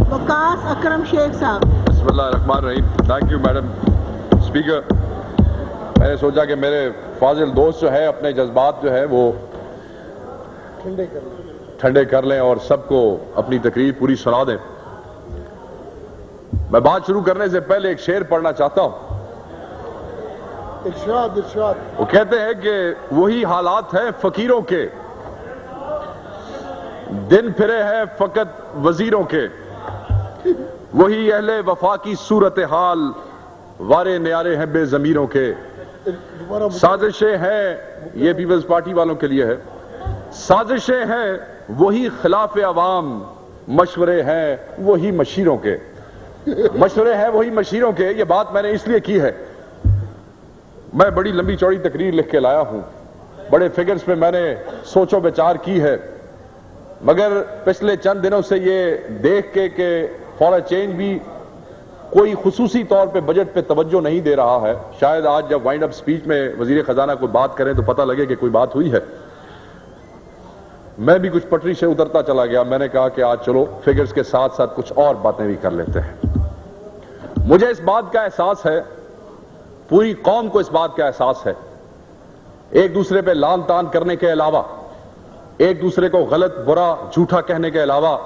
वकास अकरम शेख साहब। बिस्मिल्लाहिर्रहमानिर्रहीम। Thank you madam speaker. मैंने सोचा कि मेरे फाजिल दोस्त जो है अपने जज्बात जो है वो ठंडे कर लें और सबको अपनी तकरीर पूरी सुना दें। मैं बात शुरू करने से पहले एक शेर पढ़ना चाहता हूं। इरशाद इरशाद। वो कहते हैं कि वही हालात हैं फकीरों के, दिन फिरे हैं फकत वजीरों के, वही अहले वफा की सूरत हाल, वारे न्यारे हैं बेजमीरों के। साजिशें हैं, ये पीपल्स पार्टी वालों के लिए है, साजिशें हैं वही खिलाफ अवाम, मशवरे हैं वही मशीरों के। मशवरे हैं वही मशीरों के, ये बात मैंने इसलिए की है, मैं बड़ी लंबी चौड़ी तकरीर लिख के लाया हूं, बड़े फिगर्स पे मैंने सोचो विचार की है, मगर पिछले चंद दिनों से ये देख के फॉर अ चेंज भी कोई खुसूसी तौर पे बजट पे तवज्जो नहीं दे रहा है। शायद आज जब वाइंड अप स्पीच में वजीर खजाना कोई बात करें तो पता लगे कि कोई बात हुई है। मैं भी कुछ पटरी से उतरता चला गया। मैंने कहा कि आज चलो फिगर्स के साथ साथ कुछ और बातें भी कर लेते हैं। मुझे इस बात का एहसास है, पूरी कौम को इस बात का एहसास है, एक दूसरे पे लान तान करने के अलावा, एक दूसरे को गलत बुरा झूठा कहने के अलावा,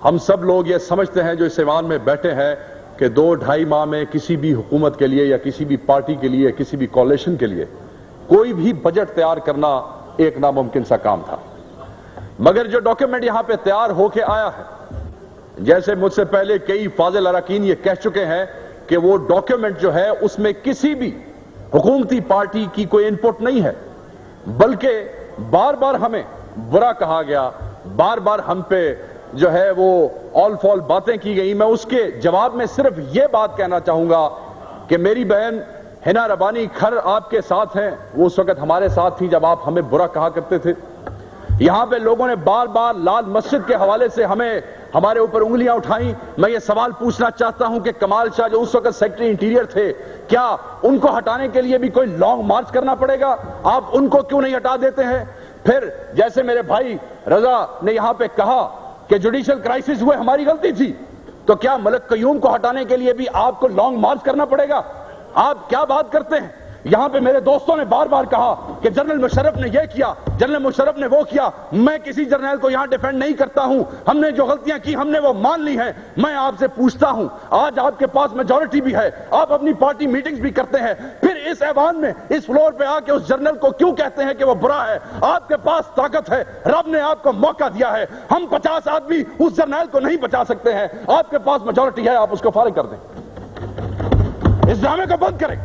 हम सब लोग ये समझते हैं जो इस ऐवान में बैठे हैं कि 2-2.5 माह में किसी भी हुकूमत के लिए या किसी भी पार्टी के लिए, किसी भी कोalition के लिए कोई भी बजट तैयार करना एक नामुमकिन सा काम था। मगर जो डॉक्यूमेंट यहां पे तैयार होके आया है, जैसे मुझसे पहले कई फाजिल अरकान ये कह चुके हैं कि वो डॉक्यूमेंट जो है उसमें किसी भी हुकूमती पार्टी की कोई इनपुट नहीं है, बल्कि बार बार हमें बुरा कहा गया, बार बार हम पे जो है वो ऑल फॉल बातें की गई। मैं उसके जवाब में सिर्फ ये बात कहना चाहूंगा कि मेरी बहन हिना रबानी खर आपके साथ हैं, वो उस वक्त हमारे साथ थी जब आप हमें बुरा कहा करते थे। यहां पे लोगों ने बार बार लाल मस्जिद के हवाले से हमारे ऊपर उंगलियां उठाई। मैं ये सवाल पूछना चाहता हूं कि कमाल शाह जो उस वक्त सेक्रेटरी इंटीरियर थे, क्या उनको हटाने के लिए भी कोई लॉन्ग मार्च करना पड़ेगा? आप उनको क्यों नहीं हटा देते हैं? फिर जैसे मेरे भाई रजा ने यहां पे कहा कि जुडिशियल क्राइसिस हुए हमारी गलती थी, तो क्या मलक कयूम को हटाने के लिए भी आपको लॉन्ग मार्च करना पड़ेगा? आप क्या बात करते हैं? यहां पे मेरे दोस्तों ने बार बार कहा कि जनरल मुशर्रफ ने यह किया, जनरल मुशर्रफ ने वो किया। मैं किसी जर्नल को यहां डिफेंड नहीं करता हूं, हमने जो गलतियां की हमने वो मान ली हैं। मैं आपसे पूछता हूं, आज आपके पास मेजॉरिटी भी है, आप अपनी पार्टी मीटिंग्स भी करते हैं, फिर इस ऐवान में इस फ्लोर पे आके उस जर्नल को क्यों कहते हैं कि वो बुरा है? आपके पास ताकत है, रब ने आपको मौका दिया है, हम 50 आदमी उस जर्नल को नहीं बचा सकते हैं। आपके पास मेजॉरिटी है, आप उसको फारिग कर दें, इस ड्रामे को बंद करें।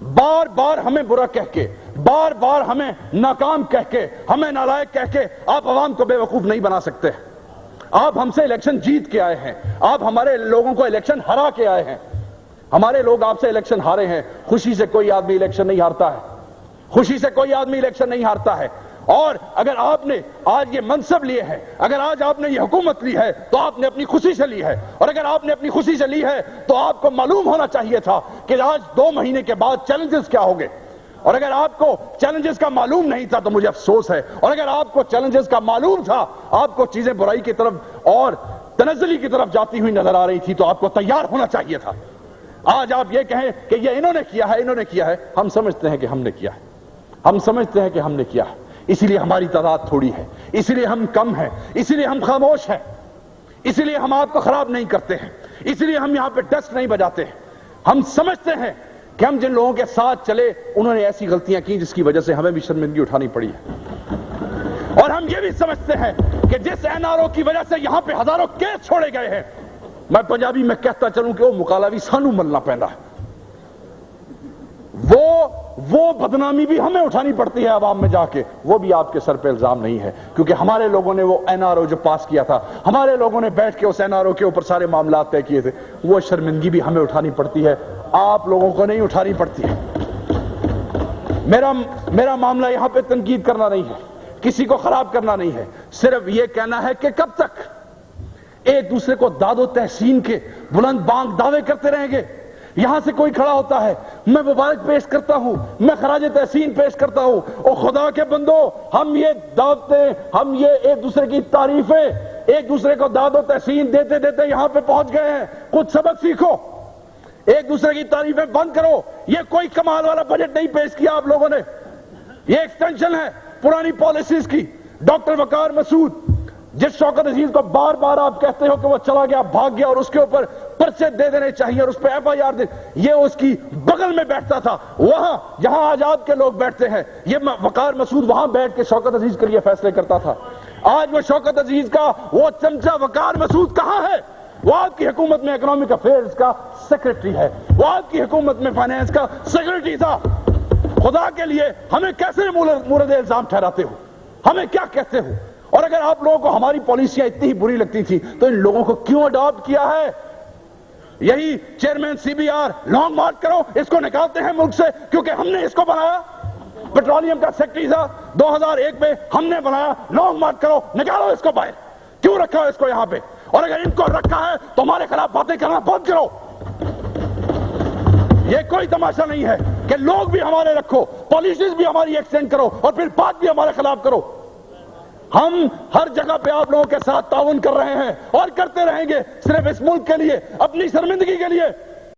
बार बार हमें बुरा कह के, बार बार हमें नाकाम कह के, हमें नालायक कह के आप आवाम को बेवकूफ नहीं बना सकते। आप हमसे इलेक्शन जीत के आए हैं, आप हमारे लोगों को इलेक्शन हरा के आए हैं, हमारे लोग आपसे इलेक्शन हारे हैं। खुशी से कोई आदमी इलेक्शन नहीं हारता है, खुशी से कोई आदमी इलेक्शन नहीं हारता है। और अगर आपने आज ये मनसब लिए है, अगर आज आपने ये हुकूमत ली है, तो आपने अपनी खुशी से ली है। और अगर आपने अपनी खुशी से ली है तो आपको मालूम होना चाहिए था कि आज 2 महीने के बाद चैलेंजेस क्या होंगे। और अगर आपको चैलेंजेस का मालूम नहीं था तो मुझे अफसोस है, और अगर आपको चैलेंजेस का मालूम था, आपको चीजें बुराई की तरफ और तनज़्ज़ुली की तरफ जाती हुई नजर आ रही थी, तो आपको तैयार होना चाहिए था। आज आप ये कहें कि ये इन्होंने किया है, इन्होंने किया है, हम समझते हैं कि हमने किया है, हम समझते हैं कि हमने किया है। इसीलिए हमारी तादाद थोड़ी है, इसीलिए हम कम हैं, इसीलिए हम खामोश हैं, इसीलिए हम आपको खराब नहीं करते हैं, इसीलिए हम यहां पे डस्ट नहीं बजाते हैं। हम समझते हैं कि हम जिन लोगों के साथ चले उन्होंने ऐसी गलतियां की जिसकी वजह से हमें भी शर्मिंदगी उठानी पड़ी है। और हम ये भी समझते हैं कि जिस एनआरओ की वजह से यहां पे हजारों केस छोड़े गए हैं, मैं पंजाबी में कहता चलूं कि वो मुकाला भी सानू मलना पैंदा है, वो बदनामी भी हमें उठानी पड़ती है आवाम में जाके, वो भी आपके सर पे इल्जाम नहीं है, क्योंकि हमारे लोगों ने वो एनआरओ जो पास किया था, हमारे लोगों ने बैठ के उस एनआरओ के ऊपर सारे मामला तय किए थे, वो शर्मिंदगी भी हमें उठानी पड़ती है, आप लोगों को नहीं उठानी पड़ती है। मेरा मामला यहां पे तनकीद करना नहीं है, किसी को खराब करना नहीं है, सिर्फ ये कहना है कि कब तक एक दूसरे को दादो तहसीन के बुलंद बांग दावे करते रहेंगे। यहां से कोई खड़ा होता है, मैं मुबारक पेश करता हूं, मैं खराज तहसीन पेश करता हूं, और खुदा के बंदो हम ये दावतें, हम ये एक दूसरे की तारीफें ایک دوسرے کو داد و تحسین دیتے دیتے یہاں پہ پہنچ گئے ہیں. کچھ سبق سیکھو, ایک دوسرے کی تعریفیں بند کرو. یہ کوئی کمال والا بجٹ نہیں پیش کیا آپ لوگوں نے, یہ ایکسٹینشن ہے پرانی پالیسیز کی. ڈاکٹر وقار مسعود, جس شوکت عزیز کو بار بار آپ کہتے ہو کہ وہ چلا گیا, بھاگ گیا, اور اس کے اوپر پرچے دے دینے چاہیے اور اس پہ ایف آئی آر دے, یہ اس کی بغل میں بیٹھتا تھا, وہاں جہاں آزاد کے لوگ بیٹھتے ہیں, یہ وقار مسعود وہاں بیٹھ کے شوکت عزیز کے لیے فیصلے کرتا تھا. آج وہ شوکت عزیز کا وہ چمچہ وقار مسعود کہاں ہے؟ وہ آپ کی حکومت میں اکنامک افیئرز کا سیکرٹری ہے, وہ آپ کی حکومت میں فائنانس کا سیکرٹری تھا. خدا کے لیے ہمیں کیسے مورد الزام ٹھہراتے ہو, ہمیں کیا کہتے ہو؟ اور اگر آپ لوگوں کو ہماری پالیسیاں اتنی ہی بری لگتی تھی تو ان لوگوں کو کیوں اڈاپٹ کیا ہے؟ یہی chairman C B R long march کرو, اس کو نکالتے ہیں ملک سے کیونکہ ہم نے اس کو بنایا. پیٹرولیم کا سیکرٹری تھا 2001 میں, ہم نے بنایا, لانگ مارچ کرو, نکالو اس کو باہر. کیوں رکھا ہے اس کو یہاں پہ؟ اور اگر ان کو رکھا ہے تو ہمارے خلاف باتیں کرنا بند کرو. یہ کوئی تماشا نہیں ہے کہ لوگ بھی ہمارے رکھو, پالیسیز بھی ہماری ایکسٹینڈ کرو, اور پھر بات بھی ہمارے خلاف کرو. ہم ہر جگہ پہ آپ لوگوں کے ساتھ تعاون کر رہے ہیں اور کرتے رہیں گے, صرف اس ملک کے لیے, اپنی شرمندگی کے لیے.